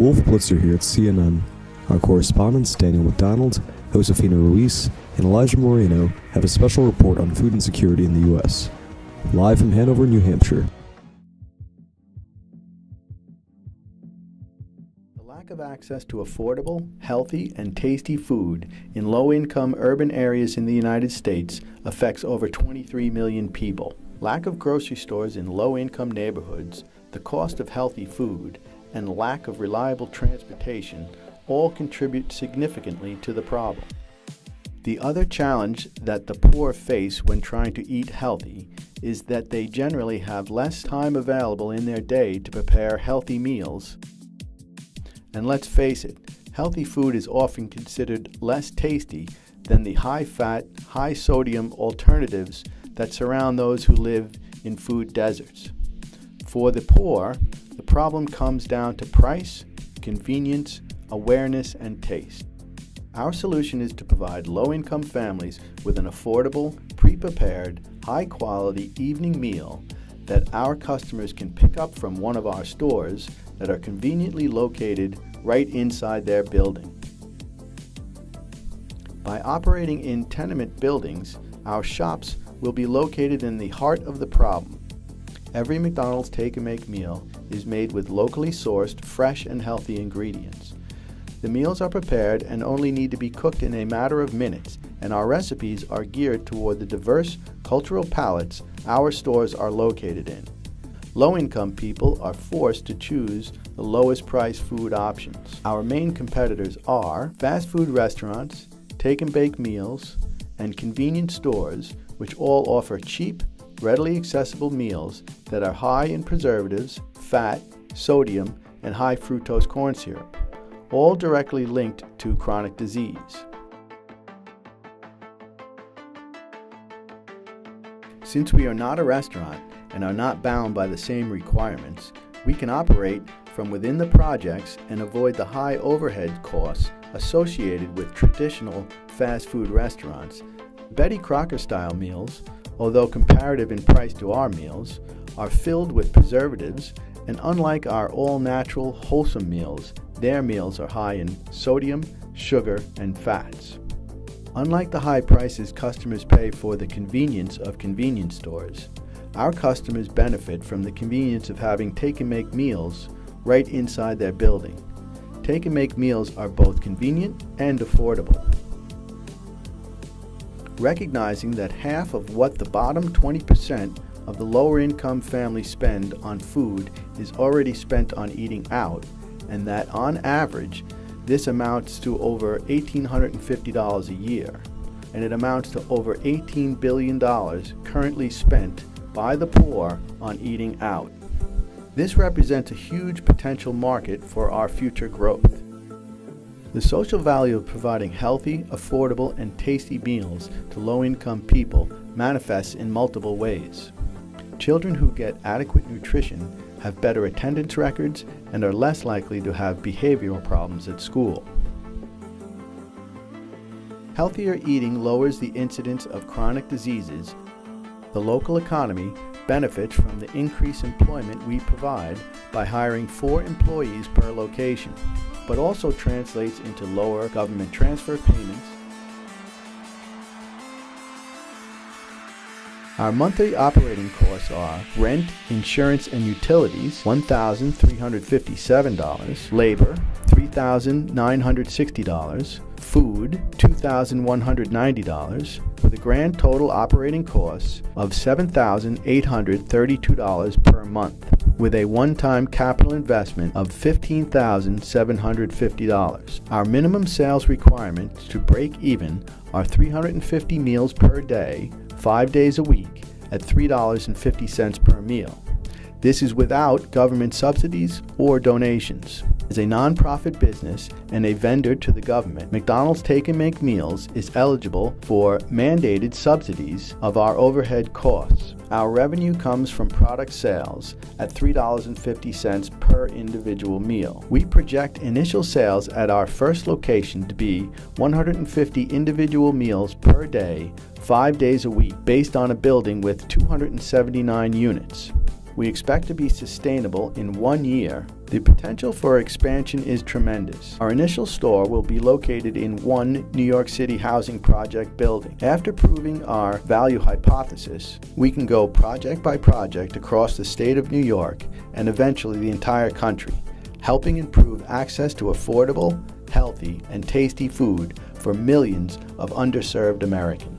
Wolf Blitzer here at CNN. Our correspondents Daniel MacDonald, Josefina Ruiz, and Elijah Moreno have a special report on food insecurity in the U.S. Live from Hanover, New Hampshire. The lack of access to affordable, healthy, and tasty food in low-income urban areas in the United States affects over 23 million people. Lack of grocery stores in low-income neighborhoods, the cost of healthy food, and lack of reliable transportation all contribute significantly to the problem. The other challenge that the poor face when trying to eat healthy is that they generally have less time available in their day to prepare healthy meals. And let's face it, healthy food is often considered less tasty than the high-fat, high-sodium alternatives that surround those who live in food deserts. For the poor, the problem comes down to price, convenience, awareness, and taste. Our solution is to provide low-income families with an affordable, pre-prepared, high-quality evening meal that our customers can pick up from one of our stores that are conveniently located right inside their building. By operating in tenement buildings, our shops will be located in the heart of the problem. Every McDonald's take-and-make meal is made with locally sourced, fresh, and healthy ingredients. The meals are prepared and only need to be cooked in a matter of minutes, and our recipes are geared toward the diverse cultural palettes our stores are located in. Low-income people are forced to choose the lowest price food options. Our main competitors are fast food restaurants, take-and-bake meals, and convenience stores, which all offer cheap, readily accessible meals that are high in preservatives, fat, sodium, and high fructose corn syrup, all directly linked to chronic disease. Since we are not a restaurant and are not bound by the same requirements, we can operate from within the projects and avoid the high overhead costs associated with traditional fast food restaurants. Betty Crocker-style meals, although comparative in price to our meals, are filled with preservatives, and unlike our all-natural, wholesome meals, their meals are high in sodium, sugar, and fats. Unlike the high prices customers pay for the convenience of convenience stores, our customers benefit from the convenience of having take-and-make meals right inside their building. Take-and-make meals are both convenient and affordable. Recognizing that half of what the bottom 20% of the lower income families spend on food is already spent on eating out, and that on average this amounts to over $1,850 a year, and it amounts to over $18 billion currently spent by the poor on eating out. This represents a huge potential market for our future growth. The social value of providing healthy, affordable, and tasty meals to low-income people manifests in multiple ways. Children who get adequate nutrition have better attendance records and are less likely to have behavioral problems at school. Healthier eating lowers the incidence of chronic diseases. The local economy benefits from the increased employment we provide by hiring 4 employees per location, but also translates into lower government transfer payments. Our monthly operating costs are rent, insurance, and utilities, $1,357, labor, $3,960, food, $2,190, with a grand total operating cost of $7,832 per month, with a one-time capital investment of $15,750. Our minimum sales requirements to break even are 350 meals per day, 5 days a week, at $3.50 per meal. This is without government subsidies or donations. As a nonprofit business and a vendor to the government, McDonald's Take-and-Make Meals is eligible for mandated subsidies of our overhead costs. Our revenue comes from product sales at $3.50 per individual meal. We project initial sales at our first location to be 150 individual meals per day, 5 days a week, based on a building with 279 units. we expect to be sustainable in 1 year. The potential for expansion is tremendous. Our initial store will be located in one New York City housing project building. After proving our value hypothesis, we can go project by project across the state of New York and eventually the entire country, helping improve access to affordable, healthy, and tasty food for millions of underserved Americans.